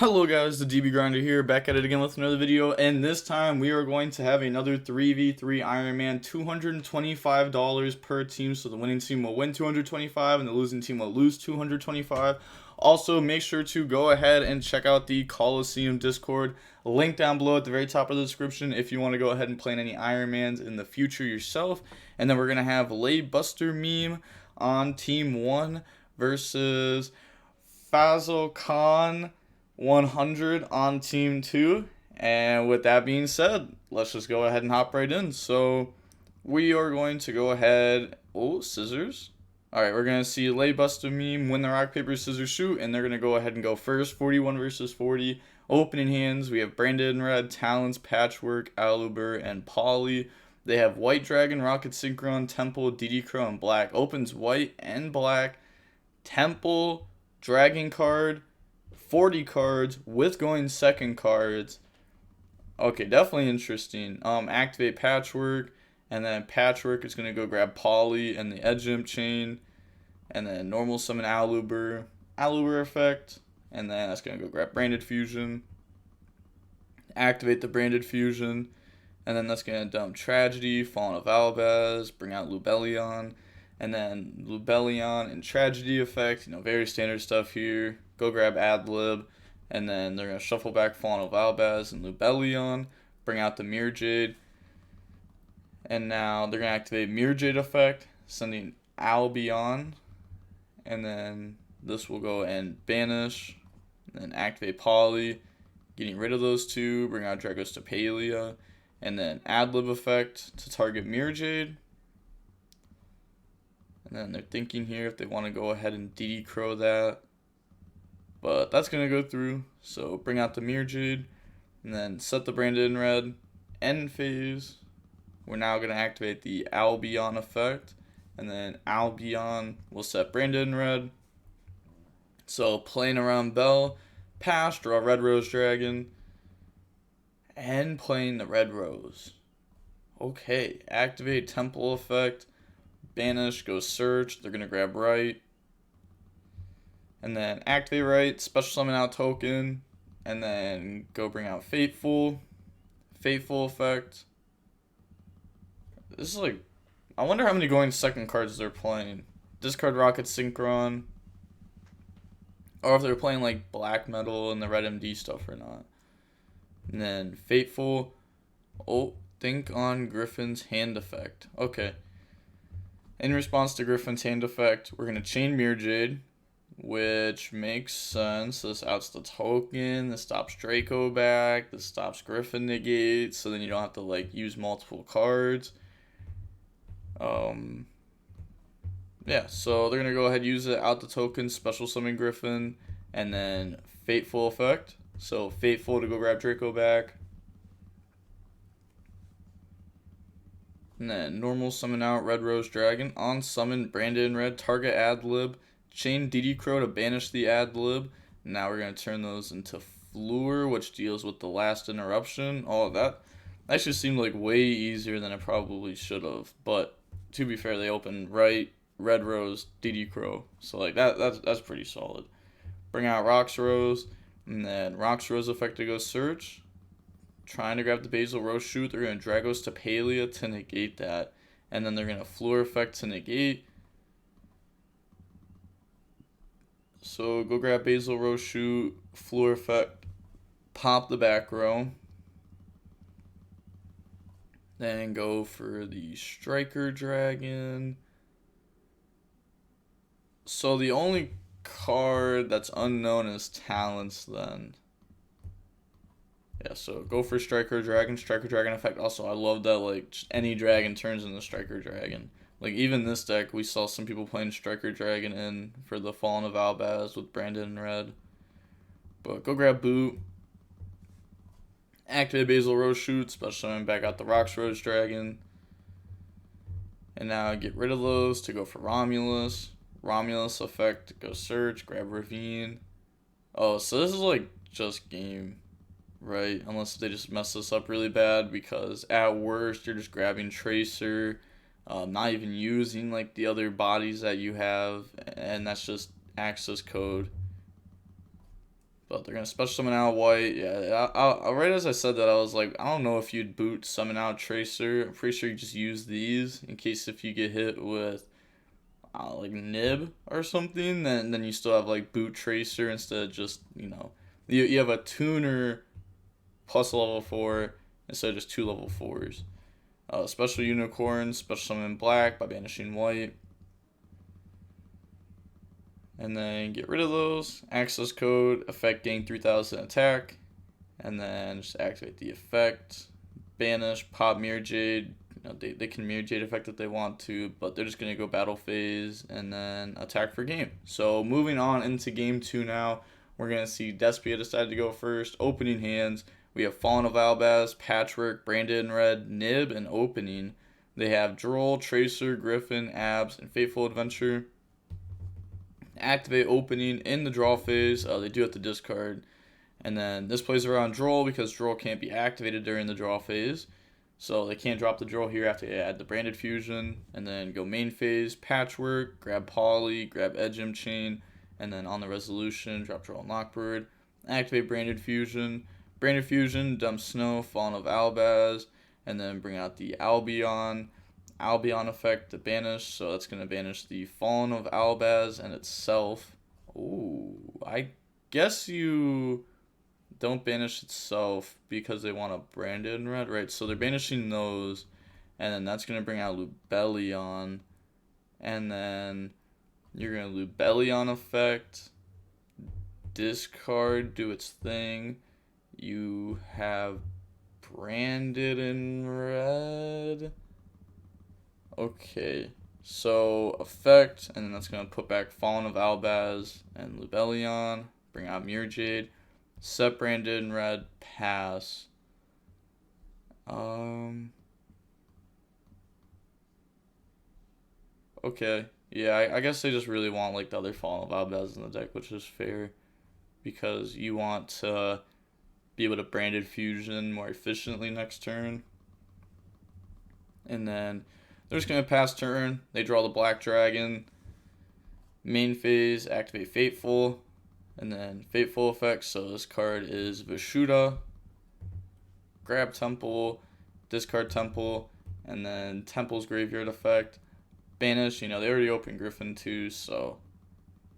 Hello guys, the DB Grinder here, back at it again with another video, and this time we are going to have another 3v3 Iron Man, $225 per team, so the winning team will win 225 and the losing team will lose 225. Also, make sure to go ahead and check out the Coliseum Discord, link down below at the very top of the description if you want to go ahead and play any Iron Mans in the future yourself. And then we're going to have Lay Buster Meme on Team 1 versus Fazil Khan 100 on Team 2. And with that being said, let's just go ahead and hop right in. So we are going to go ahead. Oh, scissors. Alright, we're going to see Lay Buster Meme win the rock, paper, scissors, shoot. And they're going to go ahead and go first. 41 versus 40. Opening hands, we have Branded in red, Talons, Patchwork, Aluber, and Polly. They have White Dragon, Rocket Synchron, Temple, dotKuro, and Black. Opens white and black. Temple, Dragon card, 40 cards with going second cards. Okay, definitely interesting. Activate Patchwork, and then Patchwork is going to go grab Polly and the Edge Imp Chain, and then normal summon Aluber effect, and then that's going to go grab Branded Fusion, activate the Branded Fusion, and then that's going to dump Tragedy, Fallen of Albaz, bring out Lubellion, and then Lubellion and Tragedy effect, very standard stuff here. Go grab Adlib, and then they're going to shuffle back Fallen of Albaz and Lubellion, bring out the Mirror Jade, and now they're going to activate Mirror Jade effect, sending Albion, and then this will go and banish, and then activate Polly, getting rid of those two, bring out Dragos to Palia, and then Adlib effect to target Mirror Jade. And then they're thinking here if they want to go ahead and dotKuro that. But that's going to go through. So bring out the Mirror Jade. And then set the Branded in red. End phase. We're now going to activate the Albion effect. And then Albion will set Branded in red. So playing around Bell. Pass, draw Red Rose Dragon. And playing the Red Rose. Okay, activate Temple effect. Banish, go search, they're going to grab right. And then activate right, special summon out token. And then go bring out Fateful. Fateful effect. This is like, I wonder how many going second cards they're playing. Discard Rocket Synchron. Or if they're playing like Black Metal and the Red MD stuff or not. And then Fateful. Oh, think on Griffin's hand effect. Okay. In response to Griffin's hand effect, we're going to chain Mirror Jade, which makes sense. This outs the token, this stops Draco back, this stops Griffin negate, so then you don't have to use multiple cards. Yeah, so they're going to go ahead and use it, out the token, special summon Griffin, and then Fateful effect. So Fateful to go grab Draco back. And then normal summon out Red Rose Dragon. On summon Branded in red, target Adlib. Chain dotKuro to banish the Adlib. Now we're going to turn those into Fleur, which deals with the last interruption. All of that actually seemed like way easier than it probably should have. But to be fair, they opened right, Red Rose, dotKuro. So that's pretty solid. Bring out Rox Rose. And then Rox Rose effect to go search. Trying to grab the Basil Rose shoot. They're going to Dragos to Palia to negate that. And then they're going to Fleur effect to negate. So go grab Basil Rose shoot, Fleur effect, pop the back row. Then go for the Striker Dragon. So the only card that's unknown is Talents then. Yeah, so go for Striker Dragon effect. Also, I love that, any dragon turns into Striker Dragon. Even this deck, we saw some people playing Striker Dragon in for the Fallen of Albaz with Branded in red. But go grab Boot. Activate Basil Rose shoot, special summon back out the Rox Rose Dragon. And now get rid of those to go for Romulus. Romulus effect, go search, grab Ravine. Oh, so this is just game. Right, unless they just mess this up really bad, because at worst you're just grabbing Tracer, not even using the other bodies that you have, and that's just access code. But they're going to special summon out white. Yeah, right as I said that, I was like, I don't know if you'd boot summon out Tracer. I'm pretty sure you just use these in case if you get hit with like Nib or something, then you still have like boot Tracer instead of just, you have a tuner plus a level 4 instead of just 2 level 4s. Special Unicorn, special summon black by banishing white. And then get rid of those. Access code, effect gain 3000 attack. And then just activate the effect. Banish, pop Mirror Jade. They can Mirror Jade effect if they want to, but they're just going to go battle phase and then attack for game. So moving on into game 2 now, we're going to see Despia decide to go first. Opening hands, we have Fallen of Albaz, Patchwork, Branded in Red, Nib, and Opening. They have Droll, Tracer, Griffin, Abs, and Fateful Adventure. Activate Opening in the draw phase. They do have to discard. And then this plays around Droll because Droll can't be activated during the draw phase. So they can't drop the Droll here after they add the Branded Fusion. And then go main phase, Patchwork, grab Poly, grab Edgem Chain, and then on the resolution, drop Droll and Lockbird. Activate Branded Fusion. Branded Fusion, dump Snow, Fallen of Albaz, and then bring out the Albion effect to banish. So that's going to banish the Fallen of Albaz and itself. Ooh, I guess you don't banish itself because they want a Branded in Red, right? So they're banishing those, and then that's going to bring out Lubellion, and then you're going to Lubellion effect, discard, do its thing. You have Branded in Red. Okay, so effect, and then that's going to put back Fallen of Albaz and Lubellion, bring out Mirror Jade, set Branded in Red, pass. Okay, yeah, I guess they just really want like the other Fallen of Albaz in the deck, which is fair, because you want to be able to Branded Fusion more efficiently next turn. And then they're just going to pass turn. They draw the Black Dragon. Main phase, activate Fateful. And then Fateful effects. So this card is Vishuda. Grab Temple. Discard Temple. And then Temple's Graveyard effect. Banish. They already opened Griffin too. So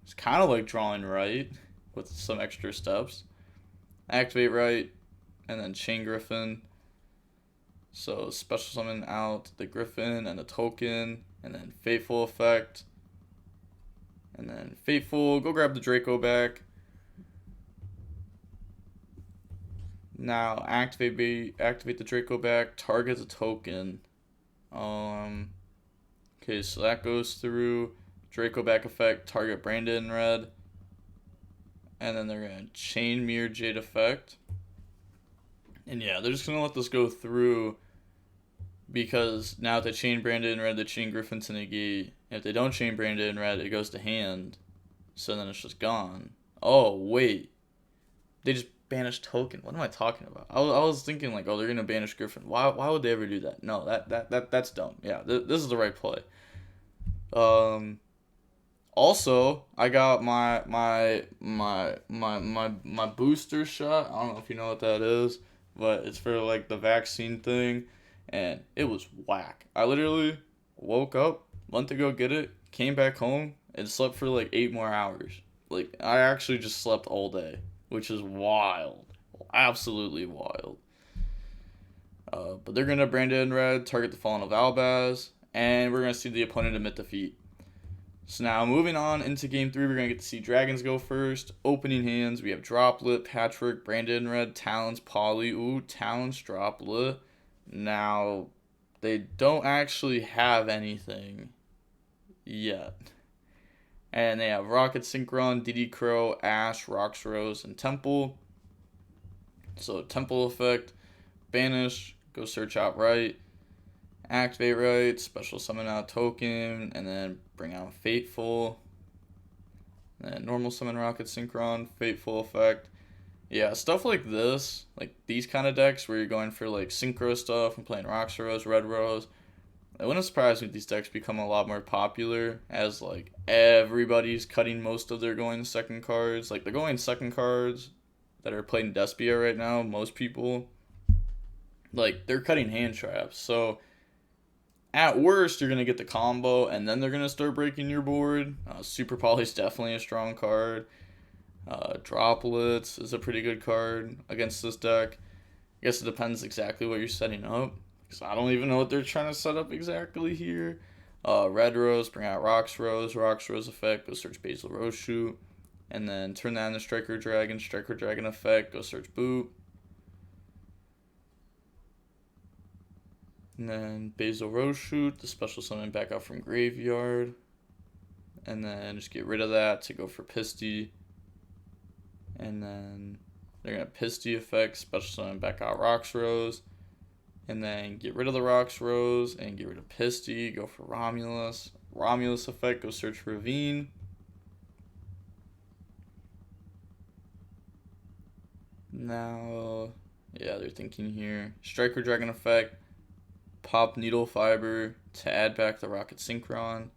it's kind of like drawing right with some extra steps. Activate right, and then Chain Griffin. So special summon out the Griffin and the token, and then Fateful effect. And then Fateful, go grab the Draco back. Now activate the Draco back, target the token. Okay, so that goes through. Draco back effect, target Branded in Red. And then they're going to chain Mirror Jade effect. And yeah, they're just going to let this go through because now if they chain Branded in Red, they chain Griffin to negate. If they don't chain Branded in Red, it goes to hand. So then it's just gone. Oh, wait. They just banished token. What am I talking about? I was thinking like, oh, they're going to banish Griffin. Why would they ever do that? No, that's dumb. Yeah, this is the right play. Also, I got my booster shot. I don't know if you know what that is, but it's for like the vaccine thing, and it was whack. I literally woke up, went to go get it, came back home, and slept for like 8 more hours. Like I actually just slept all day, which is wild, absolutely wild. But they're gonna Branded in Red, target the Fallen of Albaz, and we're gonna see the opponent admit defeat. So now moving on into game 3, we're going to get to see Dragons go first. Opening hands, we have Droplet, Patchwork, Branded in Red, Talons, Poly. Ooh, Talons, Droplet. Now, they don't actually have anything yet. And they have Rocket Synchron, dotKuro, Ash, Roxrose, and Temple. So Temple effect, banish, go search out right. Activate right, special summon out token, and then bring out Fateful. And then normal summon Rocket Synchron, Fateful effect. Yeah, stuff like this, like these kind of decks where you're going for like synchro stuff and playing Roxrose, Red Rose. It wouldn't surprise me if these decks become a lot more popular as like everybody's cutting most of their going second cards. Like the going second cards that are playing Despia right now, most people, like, they're cutting hand traps. So at worst, you're going to get the combo, and then they're going to start breaking your board. Super Poly is definitely a strong card. Droplets is a pretty good card against this deck. I guess it depends exactly what you're setting up, because I don't even know what they're trying to set up exactly here. Red Rose, bring out Rocks Rose effect, go search Basil Rose Shoot, and then turn that into Striker Dragon effect, go search Boot. And then Basil Rose Shoot, the special summon back out from Graveyard. And then just get rid of that to go for Pisty. And then they're going to Pisty effect, special summon back out Rocks Rose. And then get rid of the Rocks Rose and get rid of Pisty, go for Romulus. Romulus effect, go search Ravine. Now, yeah, they're thinking here. Striker Dragon effect, pop Needle Fiber to add back the Rocket Synchron.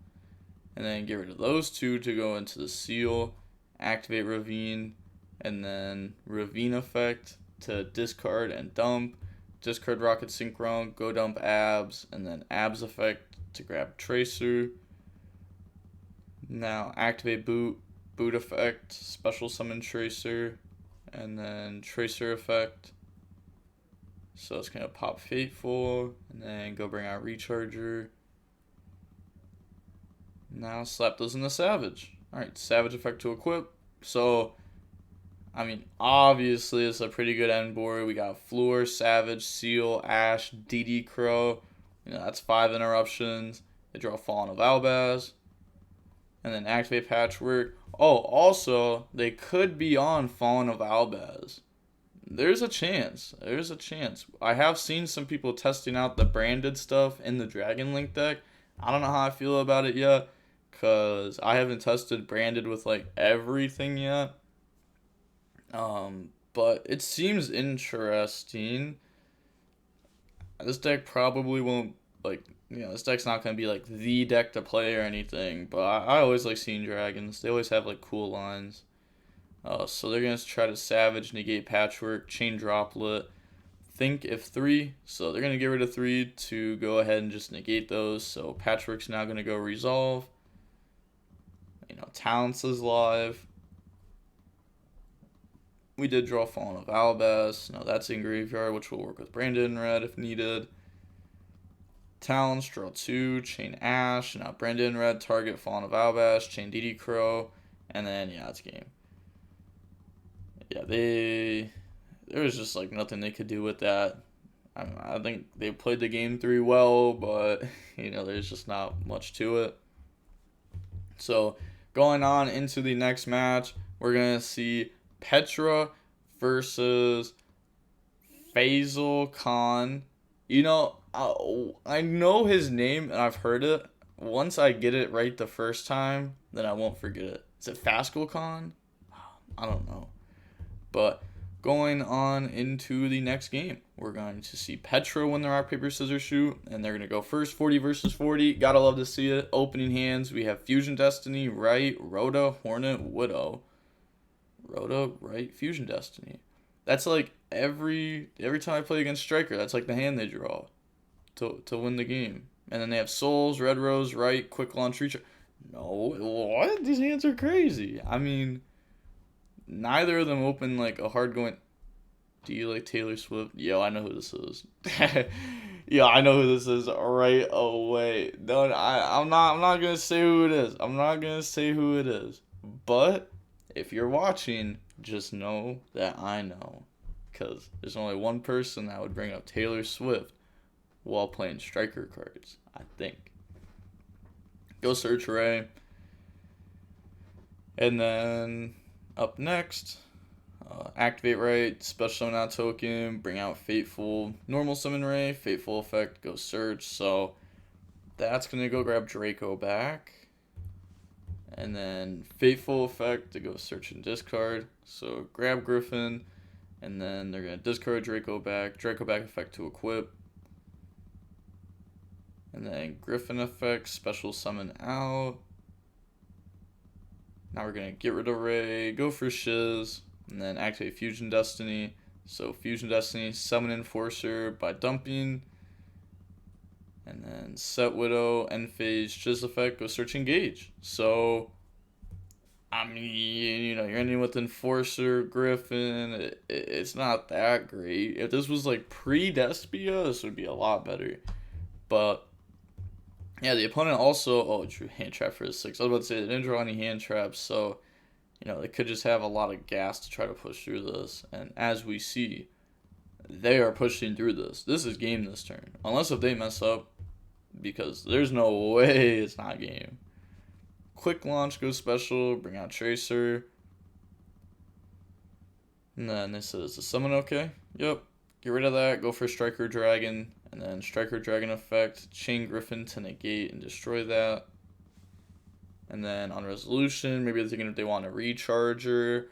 And then get rid of those two to go into the Seal. Activate Ravine. And then Ravine effect to discard and dump. Discard Rocket Synchron, go dump Abs, and then Abs effect to grab Tracer. Now activate Boot, Boot effect, special summon Tracer, and then Tracer effect. So it's going to pop Fateful, and then go bring out Recharger. Now slap those in the Savage. Alright, Savage effect to equip. So, I mean, obviously it's a pretty good end board. We got Floor, Savage, Seal, Ash, dotKuro. You know, that's 5 interruptions. They draw Fallen of Albaz. And then activate Patchwork. Oh, also, they could be on Fallen of Albaz. There's a chance. There's a chance. I have seen some people testing out the branded stuff in the Dragon Link deck. I don't know how I feel about it yet, because I haven't tested branded with, like, everything yet. But it seems interesting. This deck probably won't, like, you know, this deck's not going to be, like, the deck to play or anything, but I always like seeing dragons. They always have, like, cool lines. So they're going to try to Savage, negate Patchwork, chain Droplet, think if 3. So they're going to get rid of 3 to go ahead and just negate those. So Patchwork's now going to go Resolve. You know, Talents is live. We did draw Fallen of Albaz. Now that's in Graveyard, which will work with Branded in red if needed. Talents, draw 2, chain Ash. Now Branded in red, target Fallen of Albaz, chain dotKuro, and then, yeah, it's game. Yeah, there was just, like, nothing they could do with that. I think they played the game 3 well, but, you know, there's just not much to it. So, going on into the next match, we're going to see Petra versus Faisal Khan. You know, I know his name and I've heard it. Once I get it right the first time, then I won't forget it. Is it Faisal Khan? I don't know. But going on into the next game, we're going to see Petra win the rock, paper, scissors shoot, and they're going to go first 40 versus 40. Gotta love to see it. Opening hands, we have Fusion Destiny, right, Rhoda, Hornet, Widow. Rhoda, right, Fusion Destiny. That's like every time I play against Striker, that's like the hand they draw to win the game. And then they have Souls, Red Rose, right, Quick Launch, Reach. No, what? These hands are crazy. I mean, neither of them open like a hard going. Do you like Taylor Swift? Yo, I know who this is. Yeah, I know who this is right away. No, I'm not gonna say who it is. I'm not gonna say who it is. But if you're watching, just know that I know, because there's only one person that would bring up Taylor Swift while playing Striker cards, I think. Go search Ray. And then up next, activate right, special summon out token, bring out Fateful, normal summon Ray, Fateful effect, go search. So that's going to go grab Draco back. And then Fateful effect to go search and discard. So grab Griffin, and then they're going to discard Draco back effect to equip. And then Griffin effect, special summon out. Now we're going to get rid of Ray, go for Shiz, and then activate Fusion Destiny. So Fusion Destiny, summon Enforcer by dumping, and then set Widow, end phase, Chiz effect, go search engage. So, I mean, you know, you're ending with Enforcer, Griffin, it's not that great. If this was like pre-Despia, this would be a lot better. But, yeah, the opponent also, drew hand trap for his 6. I was about to say, they didn't draw any hand traps, so, you know, they could just have a lot of gas to try to push through this. And as we see, they are pushing through this. This is game this turn. Unless if they mess up, because there's no way it's not game. Quick launch goes special, bring out Tracer. And then they said, is the summon okay? Yep. Get rid of that, go for Striker Dragon, and then Striker Dragon effect, Chain Griffin to negate and destroy that. And then on resolution, maybe they're thinking if they want a recharger,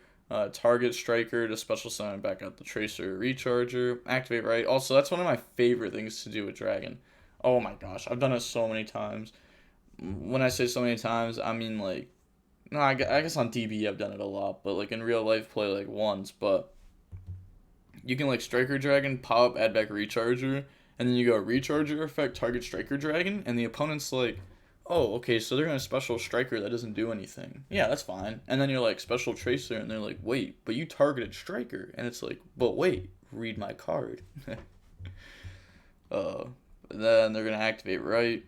target Striker to special summon back out the Tracer recharger, activate right. Also, that's one of my favorite things to do with Dragon. Oh my gosh, I've done it so many times. When I say so many times, I mean like, no, I guess on DB I've done it a lot, but like in real life play like once. But you can like Striker Dragon, pop up, add back recharger, and then you go recharger effect, target Striker Dragon, and the opponent's like, oh, okay, so they're going to special Striker that doesn't do anything. Yeah, that's fine. And then you're like, special Tracer, and they're like, wait, but you targeted Striker. And it's like, but wait, read my card. Then they're going to activate right.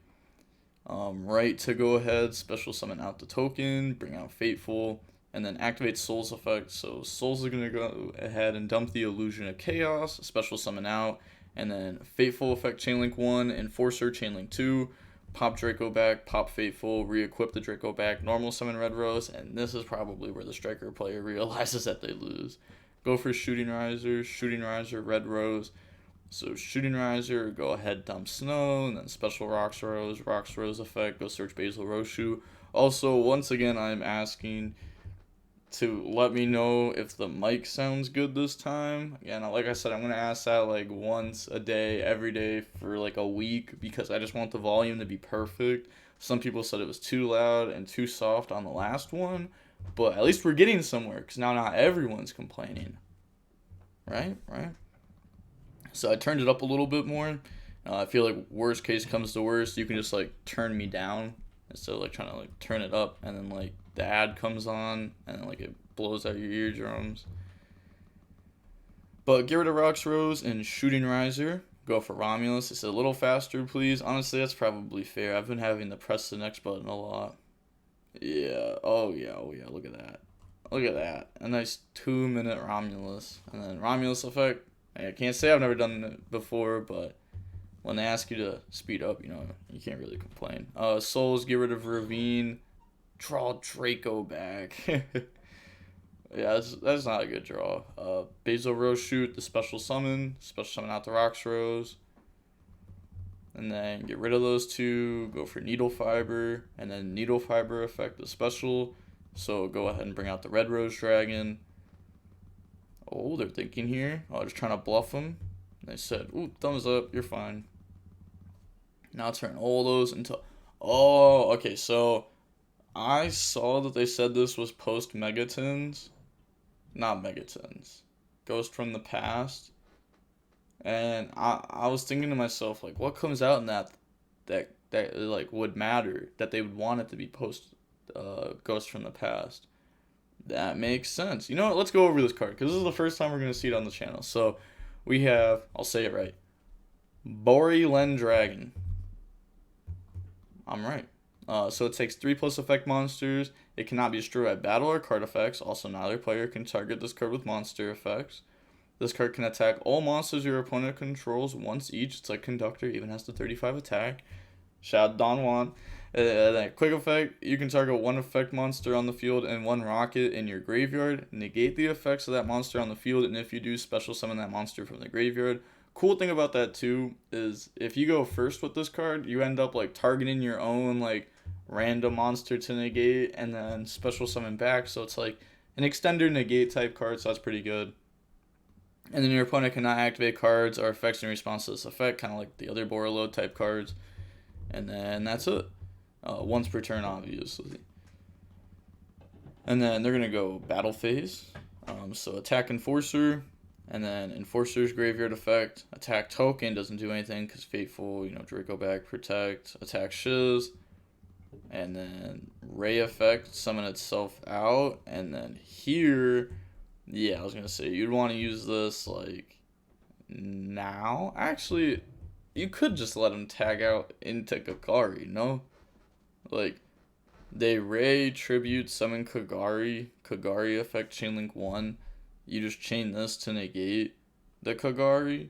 Right to go ahead, special summon out the token, bring out Fateful, and then activate Soul's effect. So Souls are going to go ahead and dump the Illusion of Chaos, special summon out, and then Fateful effect Chainlink 1, Enforcer Chainlink 2, pop Draco back, pop Fateful, re-equip the Draco back, normal summon Red Rose, and this is probably where the Striker player realizes that they lose. Go for Shooting Riser, Red Rose. So Shooting Riser, go ahead, dump Snow, and then special Rocks Rose effect, go search Basil Roshu. Also, once again, I'm asking to let me know if the mic sounds good this time. Again, like I said, I'm going to ask that like once a day, every day for like a week, because I just want the volume to be perfect. Some people said it was too loud and too soft on the last one, but at least we're getting somewhere, because now not everyone's complaining. Right? So I turned it up a little bit more. I feel like worst case comes to worst, you can just like turn me down instead of like trying to like turn it up, and then like the ad comes on and then like it blows out your eardrums. But get rid of Rocks Rose and Shooting Riser. Go for Romulus. It's a little faster, please. Honestly, that's probably fair. I've been having to press the next button a lot. Yeah. Oh yeah. Look at that. A nice 2-minute Romulus, and then Romulus effect. I can't say I've never done it before, but when they ask you to speed up, you know, you can't really complain. Souls, get rid of Ravine, draw Draco back. Yeah, that's not a good draw. Basil Rose shoot, the special summon out the Rocks Rose. And then get rid of those two, go for Needle Fiber, and then Needle Fiber effect the special. So go ahead and bring out the Red Rose Dragon. Oh, they're thinking here. Oh, just trying to bluff them. They said, ooh, thumbs up, you're fine. Now turn all those into... Oh, okay, so I saw that they said this was post Megatons. Not Megatons. Ghost from the Past. And I was thinking to myself, like, what comes out in that like would matter, that they would want it to be post Ghost from the Past. That makes sense. You know what? Let's go over this card, because this is the first time we're going to see it on the channel. So, we have, I'll say it right, Borealen Dragon. I'm right. So it takes 3+ effect monsters. It cannot be destroyed by battle or card effects. Also, neither player can target this card with monster effects. This card can attack all monsters your opponent controls once each. It's like Conductor, even has the 35 attack. Shout out Don Juan. Then quick effect, you can target one effect monster on the field and one rocket in your graveyard. Negate the effects of that monster on the field, and if you do, special summon that monster from the graveyard. Cool thing about that too is if you go first with this card, you end up like targeting your own like random monster to negate and then special summon back. So it's like an extender negate type card, so that's pretty good. And then your opponent cannot activate cards or effects in response to this effect, kind of like the other Borreload type cards. And then that's it. Once per turn, obviously. And then they're going to go battle phase. So attack Enforcer, and then Enforcer's Graveyard effect. Attack Token doesn't do anything because Fateful, Draco back, protect. Attack Shiz, and then Ray effect, summon itself out, and then here, yeah, I was gonna say you'd want to use this like now. Actually, you could just let him tag out into Kagari, no? Like, they Ray, Tribute, Summon Kagari, Kagari effect, Chainlink 1. You just chain this to negate the Kagari.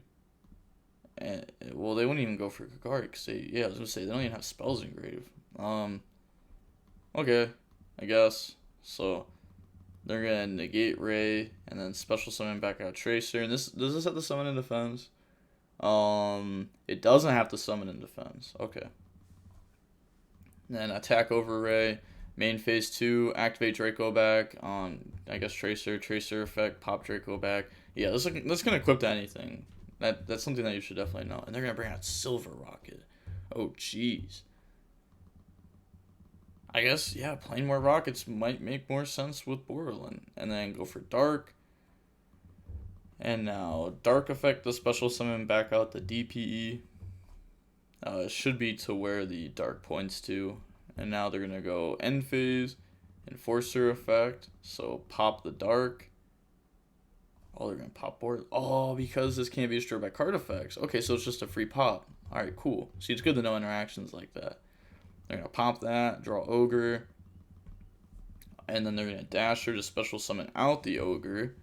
And, well, they wouldn't even go for Kagari, because I was gonna say, they don't even have spells engraved. Okay, I guess. So, they're gonna negate Ray, and then special summon back out Tracer. And does this have to summon in defense? It doesn't have to summon in defense. Okay. Then attack over Ray. Main phase 2, activate Draco back. I guess Tracer effect, pop Draco back. Yeah, that's gonna equip to anything. That's something that you should definitely know. And they're gonna bring out Silver Rocket. Oh jeez. I guess, yeah, playing more rockets might make more sense with Borderland. And then go for Dark. And now Dark effect the special summon back out the DPE. It should be to where the Dark points to. And now they're going to go End Phase, Enforcer effect. So pop the Dark. Oh, they're going to pop board. Oh, because this can't be destroyed by card effects. Okay, so it's just a free pop. Alright, cool. See, it's good to know interactions like that. They're going to pop that, draw Ogre. And then they're going to Dasher to special summon out the Ogre.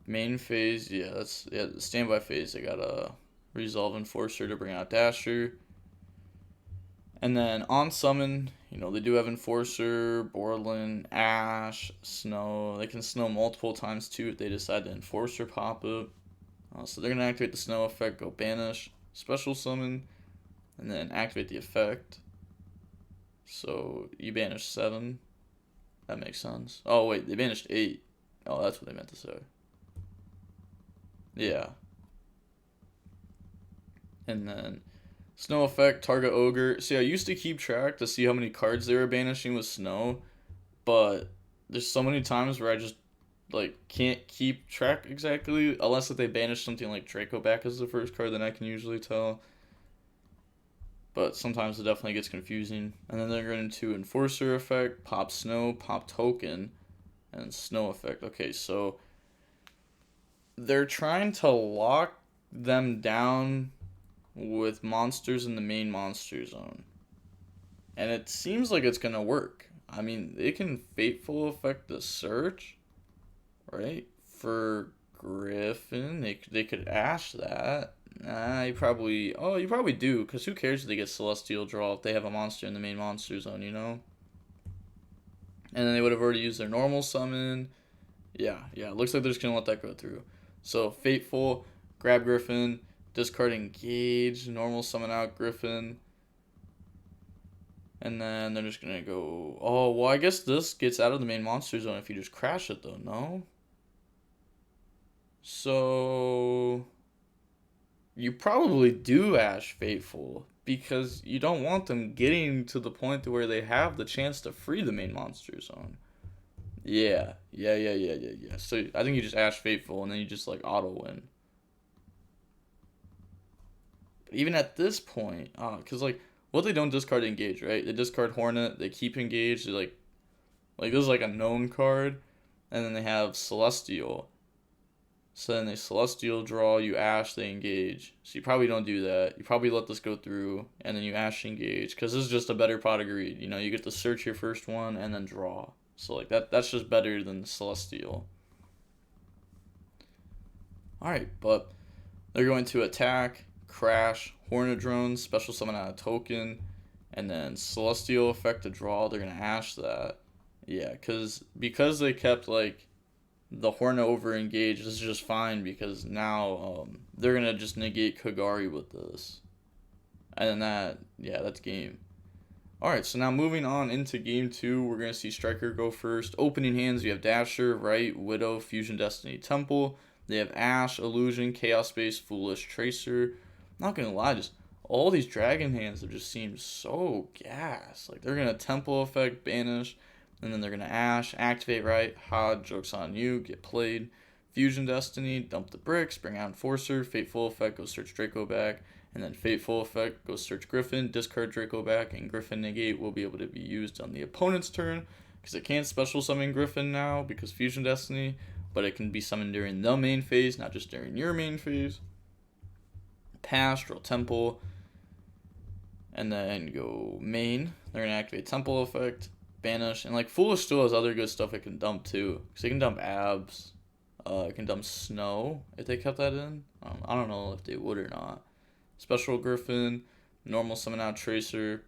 Main phase, the standby phase, they got a Resolve Enforcer to bring out Dasher. And then on summon, they do have Enforcer, Borderland, Ash, Snow. They can Snow multiple times too if they decide to Enforcer pop it. So they're going to activate the Snow effect, go Banish, special summon, and then activate the effect. So you banish 7. That makes sense. Oh wait, they banished 8. Oh, that's what they meant to say. Yeah. And then Snow effect, target Ogre. See, I used to keep track to see how many cards they were banishing with Snow, but there's so many times where I just can't keep track exactly, unless if they banish something like Draco back as the first card, then I can usually tell. But sometimes it definitely gets confusing. And then they're going to Enforcer effect, pop Snow, pop Token, and Snow effect. Okay, so they're trying to lock them down with monsters in the main monster zone. And it seems like it's going to work. I mean, they can Fateful effect the search, right? For Griffin, they could Ash that. You probably do, because who cares if they get Celestial Draw if they have a monster in the main monster zone, And then they would have already used their normal summon. Yeah, it looks like they're just going to let that go through. So, Fateful, grab Griffin, discard Engage, normal summon out Griffin. And then they're just going to go... Oh, well, I guess this gets out of the main monster zone if you just crash it, though, no? So... You probably do Ash Fateful, because you don't want them getting to the point to where they have the chance to free the main monster zone. Yeah. So I think you just Ash Fateful, and then you just auto win. But even at this point, because what they don't discard Engage, right? They discard Hornet, they keep Engage, they like this is a known card, and then they have Celestial. So then they Celestial draw, you Ash, they Engage. So you probably don't do that. You probably let this go through, and then you Ash Engage, because this is just a better pot of greed. You get to search your first one, and then draw. So that's just better than Celestial. Alright, but they're going to attack, crash, Hornet Drone, special summon out a token, and then Celestial effect to draw. They're going to Ash that. Yeah, because they kept the Hornet over Engage, this is just fine, because now they're going to just negate Kagari with this. And then that's game. Alright, so now moving on into game 2, we're going to see Striker go first. Opening hands, you have Dasher, right, Widow, Fusion Destiny, Temple. They have Ash, Illusion, Chaos Space, Foolish, Tracer. Not going to lie, just all these Dragon hands have just seemed so gas. They're going to Temple effect, Banish. And then they're going to Ash, activate right, Hod, joke's on you, get played. Fusion Destiny, dump the bricks, bring out Enforcer, Fateful Effect, go search Draco back. And then Fateful Effect, go search Griffin, discard Draco back, and Griffin Negate will be able to be used on the opponent's turn. Because it can't special summon Griffin now because Fusion Destiny, but it can be summoned during the main phase, not just during your main phase. Pass, draw Temple, and then go main. They're going to activate Temple Effect, banish, and like Foolish still has other good stuff it can dump too. Because it can dump Abs, it can dump Snow if they kept that in. I don't know if they would or not. Special Griffin, normal summon out Tracer.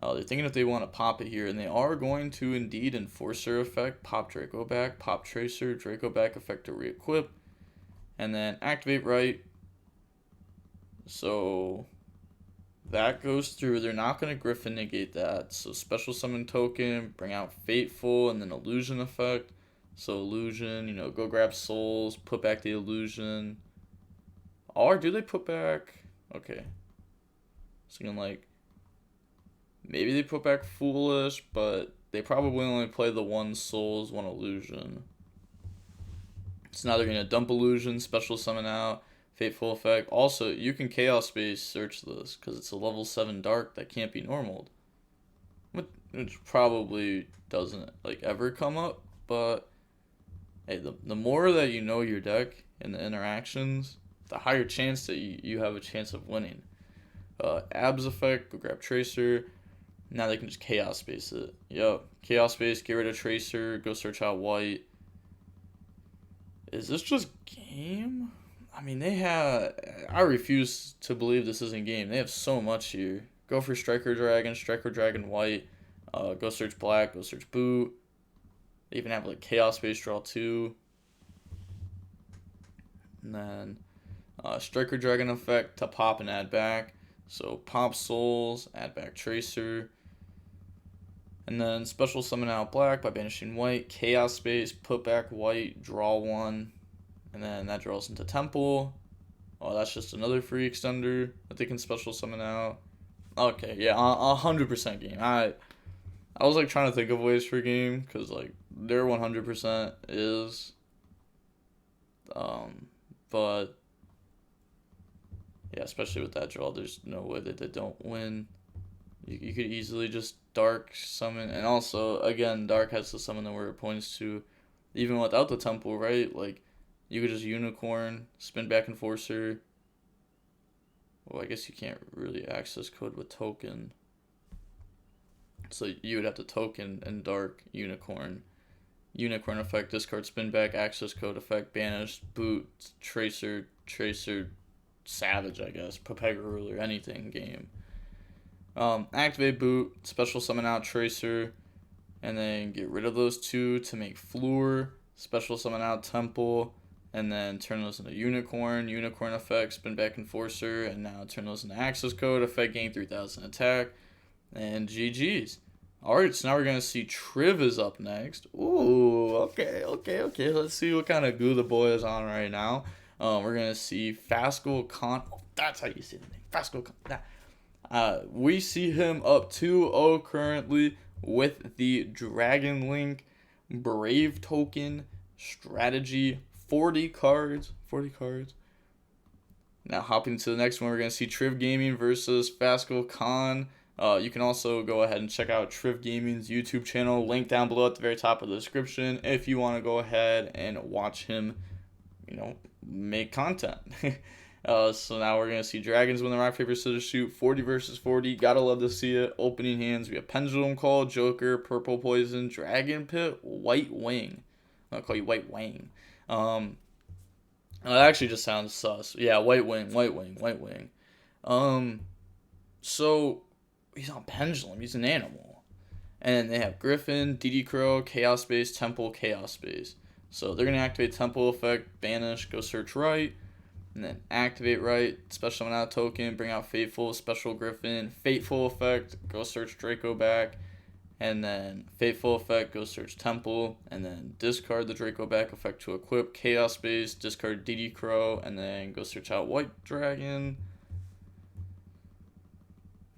They're thinking if they want to pop it here, and they are going to indeed Enforcer effect, pop Draco back, pop Tracer, Draco back effect to re-equip, and then activate right. So that goes through. They're not going to Griffin negate that. So special summon token, bring out Fateful, and then Illusion effect. So Illusion, you know, go grab souls, put back the Illusion. Or do they put back? Okay. So you can like, maybe they put back Foolish, but they probably only play the one souls, one Illusion. So now they're going to dump Illusion, special summon out, Fateful effect. Also, you can Chaos Space search this because it's a level 7 dark that can't be normaled. Which probably doesn't like ever come up, but hey, the more that you know your deck and the interactions, the higher chance that you have a chance of winning. Abs effect, go grab Tracer. Now they can just Chaos Space it. Yup, Chaos Space, get rid of Tracer, go search out white. Is this just game? I mean, I refuse to believe this isn't game. They have so much here. Go for Striker Dragon white. Go search black, go search boot. They even have like Chaos Space draw 2. And then Striker Dragon effect to pop and add back. So pop souls, add back Tracer. And then special summon out black by banishing white. Chaos Space, put back white, draw 1. And then that draws into Temple. Oh, that's just another free extender that they can special summon out. Okay, yeah, 100% game. I was like trying to think of ways for game because like their 100% is. But yeah, especially with that draw, there's no way that they don't win. You could easily just Dark summon, and also again, Dark has to summon the where it points to, even without the Temple, right? Like you could just Unicorn, spin back Enforcer. Well, I guess you can't really access code with token. So you would have to token and Dark Unicorn. Unicorn effect, discard, spin back, access code effect, banish, boot, Tracer, Savage, I guess, Propega Ruler, anything game. Activate boot, special summon out Tracer, and then get rid of those two to make Floor, special summon out Temple, and then turn those into Unicorn effect, spin back Enforcer, and now turn those into access code effect, gain 3000 attack, and GG's. Alright, so now we're going to see Triv is up next. Ooh, okay. Let's see what kind of goo the boy is on right now. We're going to see Fascal Con. Oh, that's how you say the name. Fascal Con. We see him up 2-0 currently with the Dragon Link Brave token strategy. 40 cards. Now hopping to the next one, we're going to see Triv Gaming versus Fascal Con. You can also go ahead and check out Triv Gaming's YouTube channel, link down below at the very top of the description, if you want to go ahead and watch him, make content. So now we're going to see Dragons win the rock, paper, scissors, shoot, 40 versus 40. Gotta love to see it. Opening hands, we have Pendulum Call, Joker, Purple Poison, Dragon Pit, White Wing. I'll call you White Wang. It actually just sounds sus. Yeah, White Wing. So he's on Pendulum. He's an animal. And they have Griffin, dotKuro, Chaos Space, Temple, Chaos Space. So they're going to activate Temple effect, banish, go search right, and then activate right, special summon out token, bring out Fateful, special Griffin, Fateful effect, go search Draco back, and then Fateful effect, go search Temple, and then discard the Draco back effect to equip Chaos Space, discard dotKuro, and then go search out White Dragon.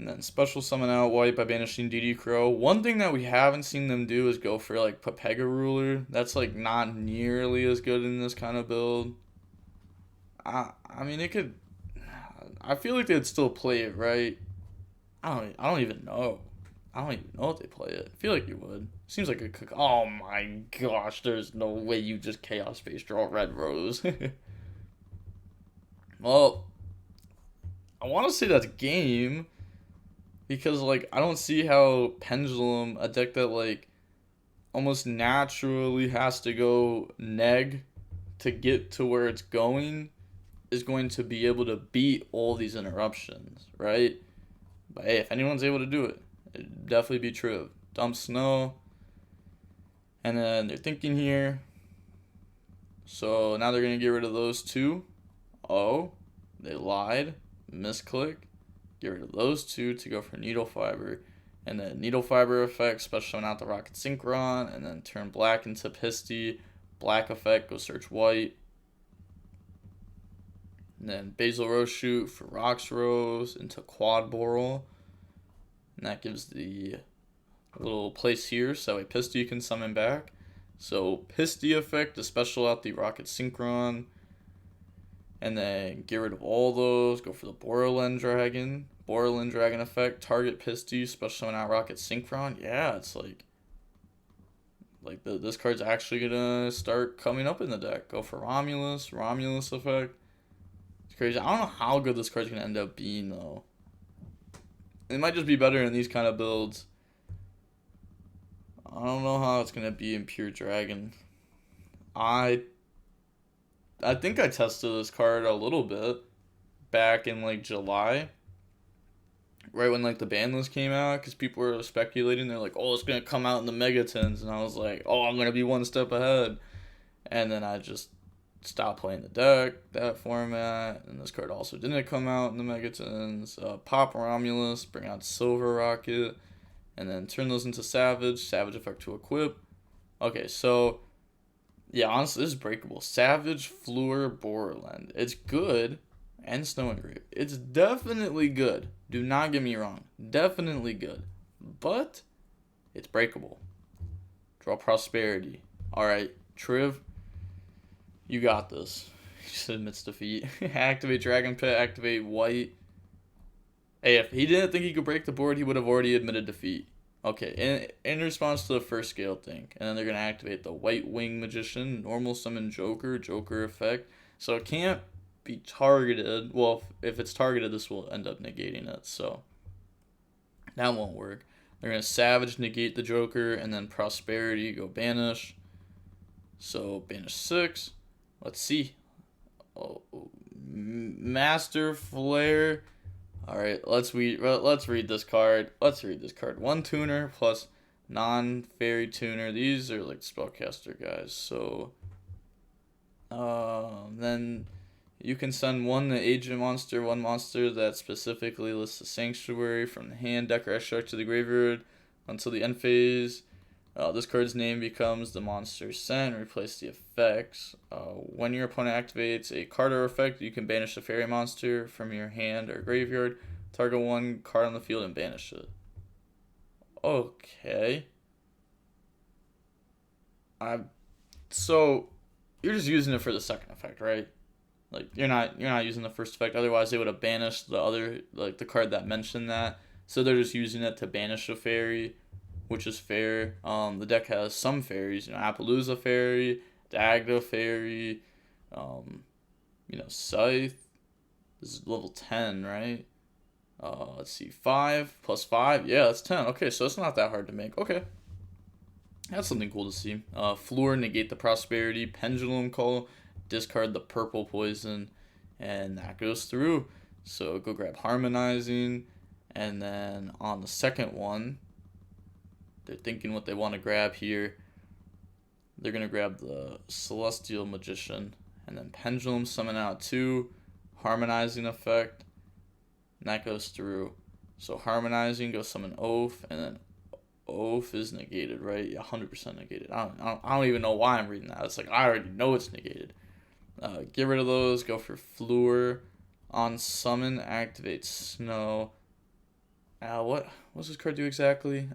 And then special summon out white by banishing dotKuro. One thing that we haven't seen them do is go for like Pepega Ruler. That's like not nearly as good in this kind of build. I mean, it could. I feel like they'd still play it, right? I don't even know. I don't even know if they play it. I feel like you would. Seems like a cook. Oh my gosh, there's no way you just Chaos Space draw Red Rose. Well, I want to say that's game. Because, like, I don't see how Pendulum, a deck that, like, almost naturally has to go neg to get to where it's going, is going to be able to beat all these interruptions, right? But hey, if anyone's able to do it, it'd definitely be true. Dump Snow. And then they're thinking here. So now they're going to get rid of those two. Oh, they lied. Misclick. Get rid of those two to go for Needle Fiber. And then Needle Fiber effect, special summon out the Rocket Synchron. And then turn black into Pisty. Black effect, go search white. And then Basil Rose Shoot for Rocks Rose into Quad Boral. And that gives the little place here, so a Pisty can summon back. So Pisty effect to special out the Rocket Synchron. And then get rid of all those. Go for the Borderland Dragon. Borderland Dragon effect. Target Pisty. Special summon out Rocket Synchron. Yeah, it's like this card's actually going to start coming up in the deck. Go for Romulus. Romulus effect. It's crazy. I don't know how good this card's going to end up being, though. It might just be better in these kind of builds. I don't know how it's going to be in Pure Dragon. I think I tested this card a little bit back in like July, right when like the ban list came out, because people were speculating. They're like, oh, it's gonna come out in the Megatons, and I was like, oh, I'm gonna be one step ahead. And then I just stopped playing the deck, that format, and this card also didn't come out in the Megatons. Pop Romulus, bring out Silver Rocket, and then turn those into Savage effect to equip. Okay, so yeah, honestly, this is breakable. Savage, Fluor, Borderland. It's good. And Snow Engrave. It's definitely good. Do not get me wrong. Definitely good. But it's breakable. Draw Prosperity. Alright, Triv, you got this. He just admits defeat. Activate Dragon Pit, activate white. Hey, if he didn't think he could break the board, he would have already admitted defeat. Okay, in response to the first scale thing. And then they're going to activate the White Wing Magician, normal summon Joker effect. So it can't be targeted. Well, if it's targeted, this will end up negating it. So that won't work. They're going to Savage, negate the Joker, and then Prosperity, go Banish. So Banish 6. Let's see. Oh, Master Flare. Alright, let's read this card. One tuner plus non-fairy tuner. These are like spellcaster guys. So then you can send one agent monster, one monster that specifically lists the sanctuary from the hand, deck, or extract to the graveyard until the end phase. This card's name becomes the monster sent. Replace the effects. When your opponent activates a card or effect, you can banish a fairy monster from your hand or graveyard. Target one card on the field and banish it. Okay. So you're just using it for the second effect, right? Like you're not using the first effect. Otherwise, they would have banished the other, like the card that mentioned that. So they're just using it to banish a fairy, which is fair. The deck has some fairies, Appaloosa Fairy, Dagda Fairy, Scythe. This is level 10, right? Let's see, 5 plus 5. Yeah, that's 10. Okay, so it's not that hard to make. Okay. That's something cool to see. Fluor, negate the Prosperity. Pendulum Call, discard the purple poison. And that goes through. So go grab Harmonizing. And then on the second one, they're thinking what they want to grab here. They're going to grab the Celestial Magician. And then Pendulum summon out 2. Harmonizing effect. And that goes through. So Harmonizing, go summon Oath. And then Oath is negated, right? Yeah, 100% negated. I don't even know why I'm reading that. It's like, I already know it's negated. Get rid of those. Go for Fluor. On summon, activate Snow. what's this card do exactly?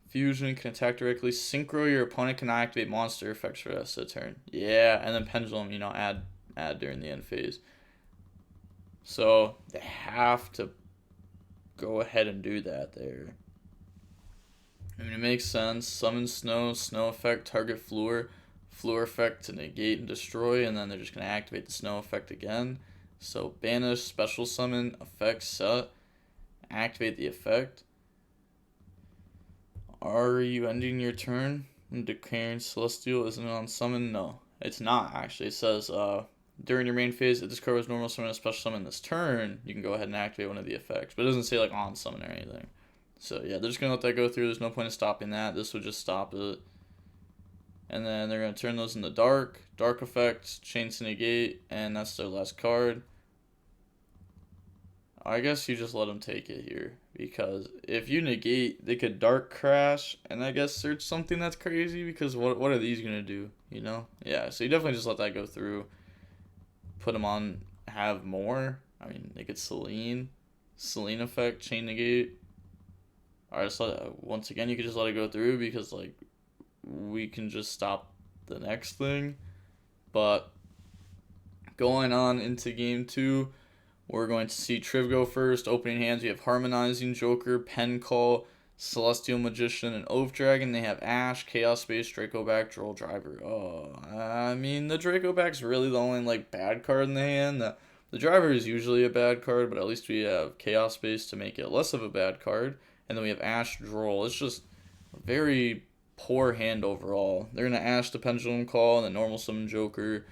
Fusion can attack directly. Synchro, your opponent can activate monster effects for the rest of the turn. Yeah, and then Pendulum, you know, add during the end phase. So they have to go ahead and do that there. I mean, it makes sense. Summon Snow, Snow effect, target Floor, Floor effect to negate and destroy, and then they're just going to activate the Snow effect again. So Banish, Special Summon, effect set, activate the effect. Are you ending your turn and declaring Celestial? Isn't it on summon? No, it's not actually. It says during your main phase, if this card was normal summon a special summon this turn, you can go ahead and activate one of the effects. But it doesn't say like on summon or anything. So yeah, they're just gonna let that go through. There's no point in stopping that. This would just stop it. And then they're gonna turn those into dark effects, chain to negate, and that's their last card. I guess you just let them take it here, because if you negate, they could dark crash, and I guess search something that's crazy, because what are these gonna do, you know? Yeah, so you definitely just let that go through. Put them on, have more. I mean, they could Selene effect, chain negate. Alright, so once again, you could just let it go through, because like we can just stop the next thing. But going on into game 2, we're going to see Triv go first. Opening hands, we have Harmonizing Joker, Pen Call, Celestial Magician, and Oath Dragon. They have Ash, Chaos Space, Draco Back, Droll Driver. Oh, I mean, the Draco Back's really the only like bad card in the hand. The Driver is usually a bad card, but at least we have Chaos Space to make it less of a bad card. And then we have Ash, Droll. It's just a very poor hand overall. They're going to Ash the Pendulum Call, and then normal summon Joker.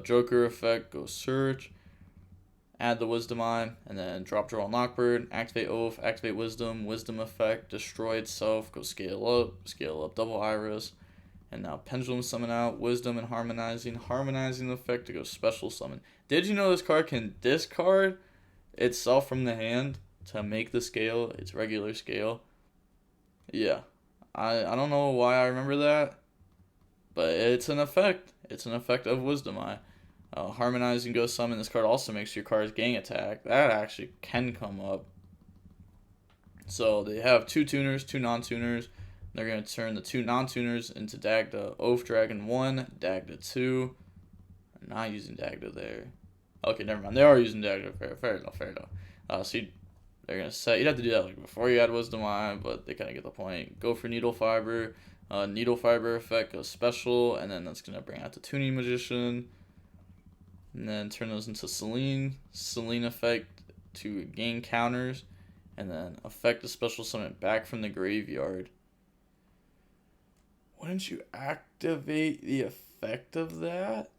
Joker effect, go search. Add the Wisdom Eye, and then drop Draw Knockbird, activate Oath, activate Wisdom, Wisdom effect, destroy itself, go scale up, double Iris, and now Pendulum summon out, Wisdom and Harmonizing effect to go special summon. Did you know this card can discard itself from the hand to make the scale its regular scale? Yeah, I don't know why I remember that, but it's an effect. It's an effect of Wisdom Eye. Harmonizing Go Summon. This card also makes your cards gang attack. That actually can come up. So they have 2 tuners, 2 non-tuners. They're going to turn the 2 non-tuners into Dagda. Oath Dragon 1, Dagda 2. They're not using Dagda there. Okay, never mind. They are using Dagda. Fair enough. So they're going to set. You'd have to do that like before you add Wisdom Eye, but they kind of get the point. Go for Needle Fiber. Needle Fiber effect goes special, and then that's going to bring out the Tuning Magician. And then turn those into Selene effect to gain counters, and then effect a special summon back from the graveyard. Wouldn't you activate the effect of that?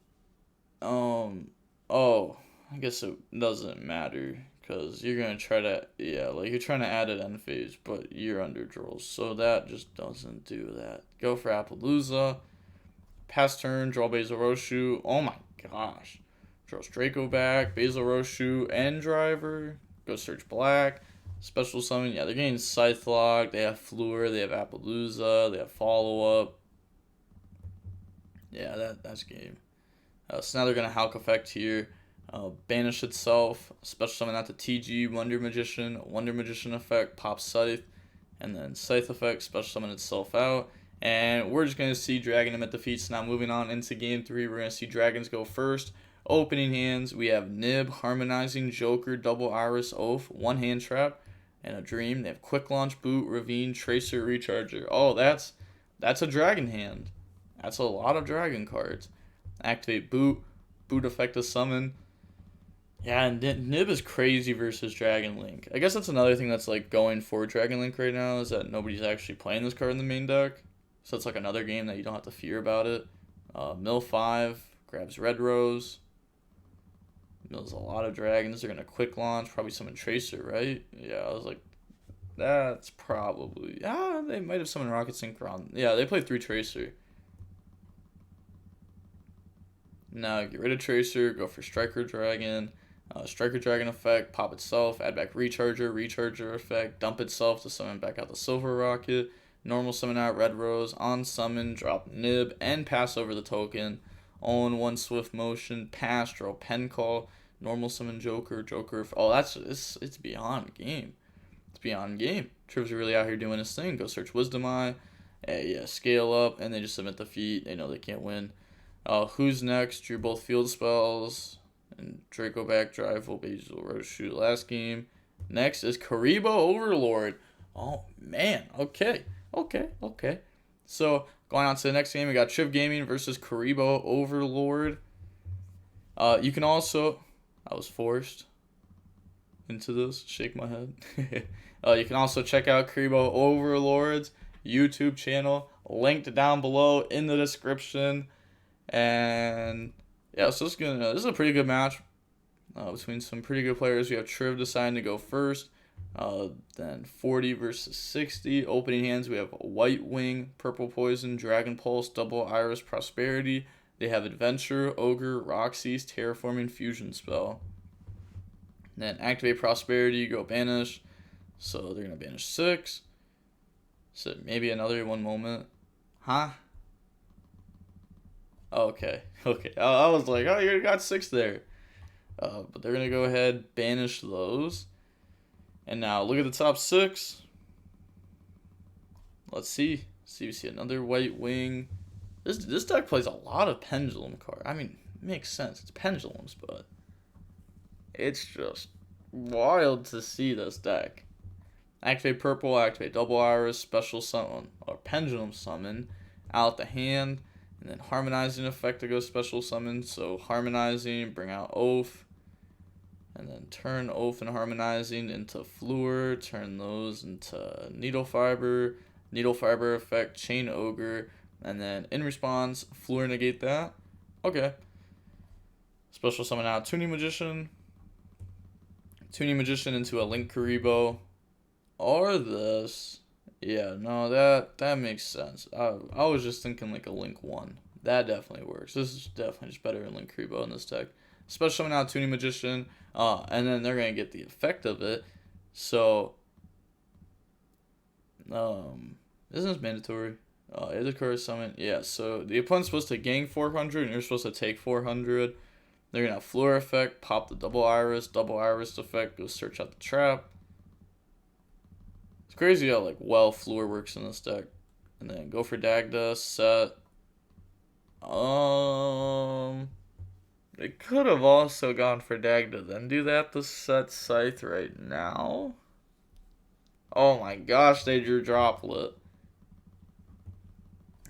Oh, I guess it doesn't matter, because you're going to try to, you're trying to add it end phase, but you're under draws, so that just doesn't do that. Go for Appaloosa. Pass turn, draw Basil Roshu. Oh my gosh. Draws Draco Back, Basil Roshu, and Driver. Go search black. Special summon. Yeah, they're getting Scythe Lock. They have Fleur. They have Appaloosa. They have Follow Up. Yeah, that's game. So now they're going to Hulk effect here. Banish itself. Special summon out to TG. Wonder Magician effect. Pop Scythe. And then Scythe effect. Special summon itself out. And we're just going to see Dragon at defeats. Now moving on into game 3, we're going to see Dragons go first. Opening hands, we have Nib, Harmonizing, Joker, Double Iris, Oath, 1 Hand Trap, and a Dream. They have Quick Launch, Boot, Ravine, Tracer, Recharger. Oh, that's a Dragon hand. That's a lot of Dragon cards. Activate Boot effect a summon. Yeah, and Nib is crazy versus Dragon Link. I guess that's another thing that's like going for Dragon Link right now, is that nobody's actually playing this card in the main deck. So it's like another game that you don't have to fear about it. Mill 5, grabs Red Rose. Mills a lot of dragons. They're going to quick launch. Probably summon Tracer, right? Yeah, I was like, that's probably... they might have summoned Rocket Synchron. Yeah, they played 3 Tracer. Now, get rid of Tracer. Go for Striker Dragon. Striker Dragon effect. Pop itself. Add back Recharger effect. Dump itself to summon back out the Silver Rocket. Normal summon out Red Rose. On summon, drop Nib. And pass over the token. Own 1 Swift Motion, pass, draw Pen Call, Normal summon Joker. Oh, it's beyond game. It's beyond game. Triv's really out here doing his thing. Go search Wisdom Eye. Yeah, scale up, and they just submit the feat. They know they can't win. Who's next? Drew both field spells. And Draco back drive will shoot last game. Next is Karibo Overlord. Oh, man. Okay. So, going on to the next game, we got Triv Gaming versus Karibo Overlord. You can also... I was forced into this. Shake my head. You can also check out Karibo Overlord's YouTube channel. Linked down below in the description. And... yeah, so this is a pretty good match between some pretty good players. We have Triv deciding to go first. Then 40 versus 60. Opening hands, we have White Wing, Purple Poison, Dragon Pulse, Double Iris, Prosperity. They have Adventure, Ogre, Roxy's, Terraforming, Fusion Spell. Then activate Prosperity, go Banish. So they're going to banish 6. So maybe another one moment. Huh? Okay. I was like, oh, you got 6 there. But they're going to go ahead, banish those. And now look at the top 6. Let's see. We see another White Wing. This deck plays a lot of Pendulum cards. I mean, it makes sense. It's Pendulums, but it's just wild to see this deck. Activate Purple, activate Double Iris, Special Summon, or Pendulum Summon, out the hand. And then Harmonizing effect to go Special Summon. So Harmonizing, bring out Oath. And then turn Oath and Harmonizing into Fluor. Turn those into Needle Fiber. Needle Fiber effect, Chain Ogre. And then in response, Fluor negate that. Okay. Special Summon out Tuning Magician. Tuning Magician into a Link Karibo. Or this. Yeah, no, that makes sense. I was just thinking like a Link 1. That definitely works. This is definitely just better than Link Karibo in this deck. Special Summon out Tuning Magician. And then they're going to get the effect of it. So, isn't this mandatory? Is it Curse Summon? Yeah, so the opponent's supposed to gain 400 and you're supposed to take 400. They're going to have Fluor effect, pop the Double Iris effect, go search out the trap. It's crazy how Fluor works in this deck. And then go for Dagda, set. They could have also gone for Dagda, then do that to set Scythe right now. Oh my gosh, they drew Droplet.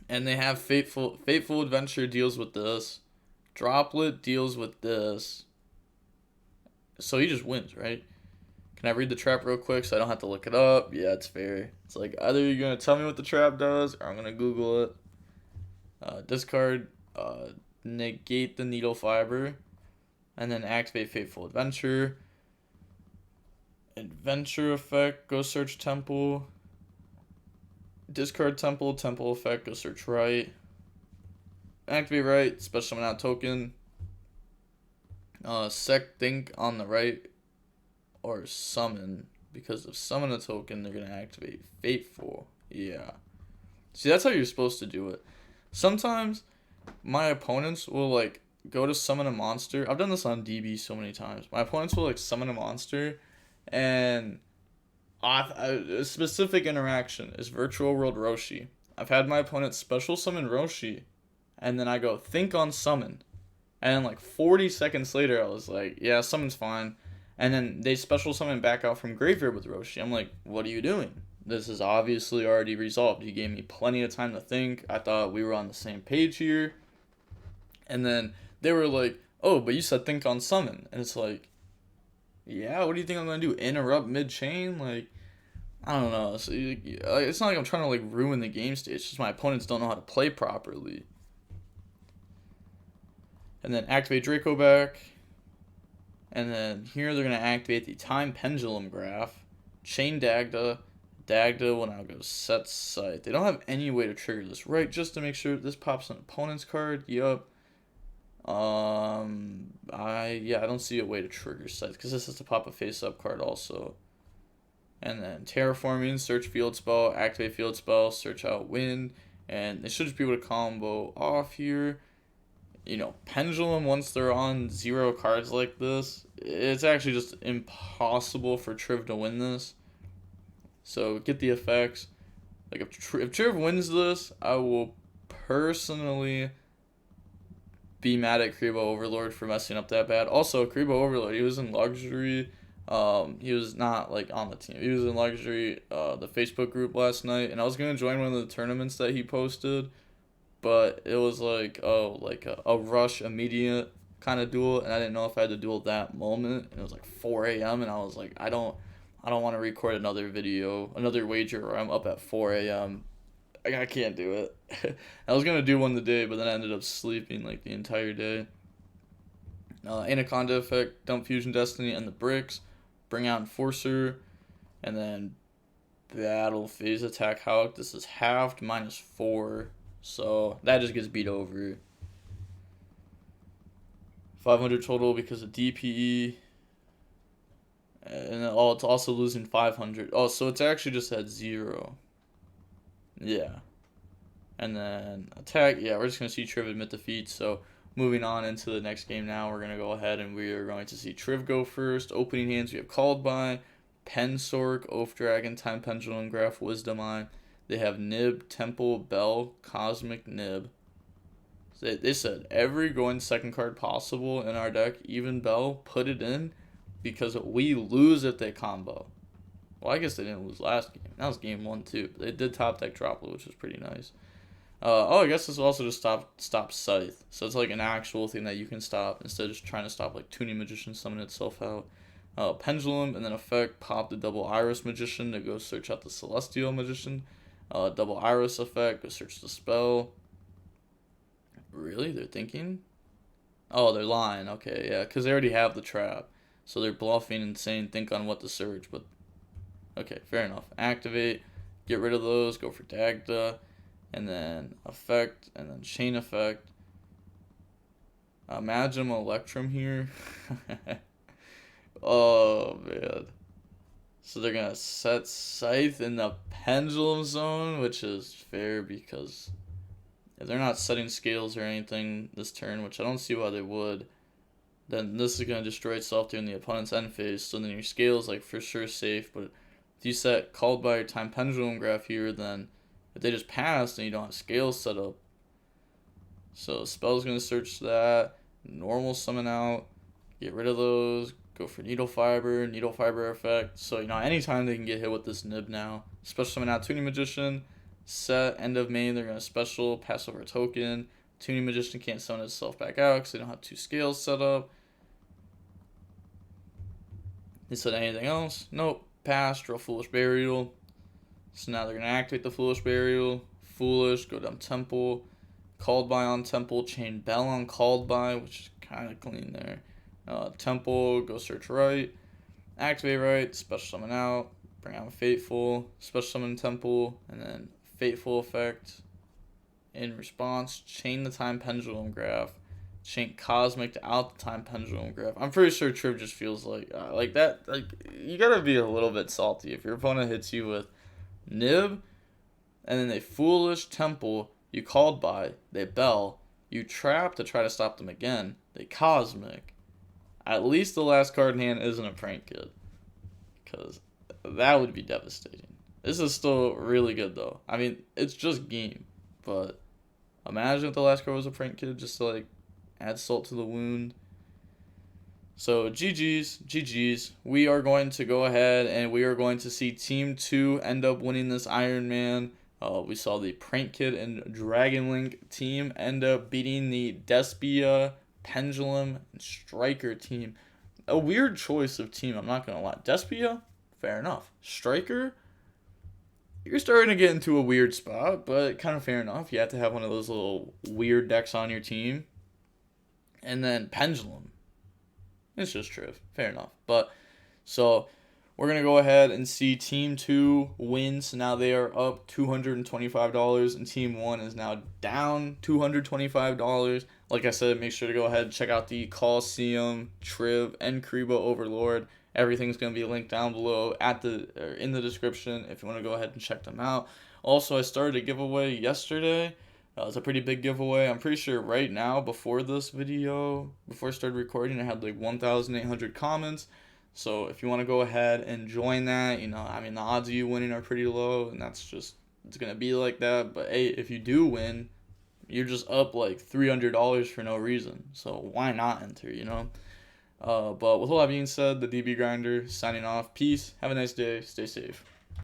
And they have Fateful Adventure deals with this. Droplet deals with this. So he just wins, right? Can I read the trap real quick so I don't have to look it up? Yeah, it's fair. It's like either you're going to tell me what the trap does or I'm going to Google it. Discard, negate the Needle Fiber. And then activate Fateful Adventure. Adventure effect, go search Temple. Discard Temple effect, go search Right. Activate Right, special summon out token. Think on the right. Or summon. Because if summon a token, they're going to activate Fateful. Yeah. See, that's how you're supposed to do it. Sometimes my opponents will go to summon a monster. I've done this on DB so many times. My opponents will summon a monster. And a specific interaction is Virtual World Roshi. I've had my opponent special summon Roshi. And then I go think on summon. And then 40 seconds later I was like, yeah, summon's fine. And then they special summon back out from graveyard with Roshi. I'm like, what are you doing? This is obviously already resolved. You gave me plenty of time to think. I thought we were on the same page here. And then they were like, oh, but you said think on summon. And it's like, yeah, what do you think I'm going to do? Interrupt mid-chain? I don't know. So, it's not like I'm trying to ruin the game state. It's just my opponents don't know how to play properly. And then activate Draco back. And then here they're going to activate the Time Pendulum Graph. Chain Dagda. Dagda will now go set Scythe. They don't have any way to trigger this, right? Just to make sure this pops an opponent's card. Yup. I don't see a way to trigger Scythe because this is to pop a face-up card also. And then Terraforming, search Field Spell, activate Field Spell, search out Wind. And they should just be able to combo off here. you know, Pendulum, once they're on 0 cards like this, it's actually just impossible for Triv to win this. So get the effects. Like if Triv wins this, I will personally be mad at Kribo Overlord for messing up that bad. Also, Kribo Overlord, he was in luxury. He was not like on the team. He was in luxury, the Facebook group last night, and I was gonna join one of the tournaments that he posted, but it was like a rush immediate kind of duel, and I didn't know if I had to duel that moment. And it was like 4 a.m. and I was like, I don't want to record another video, another wager where I'm up at 4 a.m. I can't do it. I was gonna do one today, but then I ended up sleeping like the entire day. Anaconda effect, dump Fusion Destiny and the bricks, bring out Enforcer, and then battle phase attack Hawk. This is halved -4, so that just gets beat over. 500 total because of DPE, and it's also losing 500. Oh, so it's actually just at 0. Yeah. And then attack, yeah, we're just going to see Triv admit defeat. So moving on into the next game now, we're going to go ahead and we are going to see Triv go first. Opening hands, we have Called By, Pensork, Oath Dragon, Time Pendulum, Graph, Wisdom Eye. They have Nib, Temple, Bell, Cosmic Nib. So they said every going second card possible in our deck, even Bell, put it in because we lose if they combo. Well, I guess they didn't lose last game. That was game 1 too. But they did top deck Droplet, which was pretty nice. I guess this will also just stop Scythe. So it's like an actual thing that you can stop instead of just trying to stop like Tuning Magician summon itself out. Pendulum, and then effect, pop the double Iris Magician to go search out the Celestial Magician. Double Iris effect, go search the spell. Really? They're thinking? Oh, they're lying. Okay, yeah, because they already have the trap. So they're bluffing and saying think on what to search, but okay, fair enough. Activate, get rid of those, go for Dagda, and then effect, and then chain effect. Imagine Electrum here. Oh, man. So they're going to set Scythe in the Pendulum Zone, which is fair because if they're not setting scales or anything this turn, which I don't see why they would, then this is going to destroy itself during the opponent's end phase. So then your scale's like for sure safe, but if you set Called By your Time Pendulum Graph here, then if they just pass, then you don't have scales set up. So spell's going to search that, normal summon out, get rid of those, go for Needle Fiber effect. So, you know, anytime they can get hit with this Nib now, special summon out Tuning Magician, set, end of main, they're going to special, pass over a token. Tuning Magician can't summon itself back out because they don't have 2 scales set up. They said anything else? Nope. Pass, draw Foolish Burial. So now they're going to activate the Foolish Burial. Foolish, go down Temple. Called By on Temple. Chain Bell on Called By, which is kind of clean there. Temple, go search right. Activate right, special summon out. Bring out Fateful. Special summon Temple. And then Fateful effect. In response, chain the Time Pendulum Graph. Chain Cosmic to out the Time Pendulum Graph. I'm pretty sure Triv just feels like that. Like, you gotta be a little bit salty if your opponent hits you with Nib, and then they Foolish Temple, you Called By, they Bell, you trap to try to stop them again, they Cosmic. At least the last card in hand isn't a Prank Kid, because that would be devastating. This is still really good though. I mean, it's just game, but imagine if the last card was a Prank Kid, just to like add salt to the wound. So GG's. We are going to go ahead and we are going to see Team 2 end up winning this Ironman. We saw the Prank Kid and Dragon Link team end up beating the Despia, Pendulum, and Striker team. A weird choice of team, I'm not going to lie. Despia, fair enough. Striker, you're starting to get into a weird spot, but kind of fair enough. You have to have one of those little weird decks on your team. And then Pendulum. It's just Triv. Fair enough. But, so, we're going to go ahead and see Team 2 win. So now they are up $225, and Team 1 is now down $225. Like I said, make sure to go ahead and check out the Coliseum, Triv, and Kribo Overlord. Everything's going to be linked down below in the description if you want to go ahead and check them out. Also, I started a giveaway yesterday. It's a pretty big giveaway. I'm pretty sure right now, before this video, before I started recording, I had like 1,800 comments. So if you want to go ahead and join that, you know, I mean, the odds of you winning are pretty low, and that's just, it's going to be like that. But hey, if you do win, you're just up like $300 for no reason. So why not enter, you know? But with all that being said, the DB Grinder signing off. Peace. Have a nice day. Stay safe.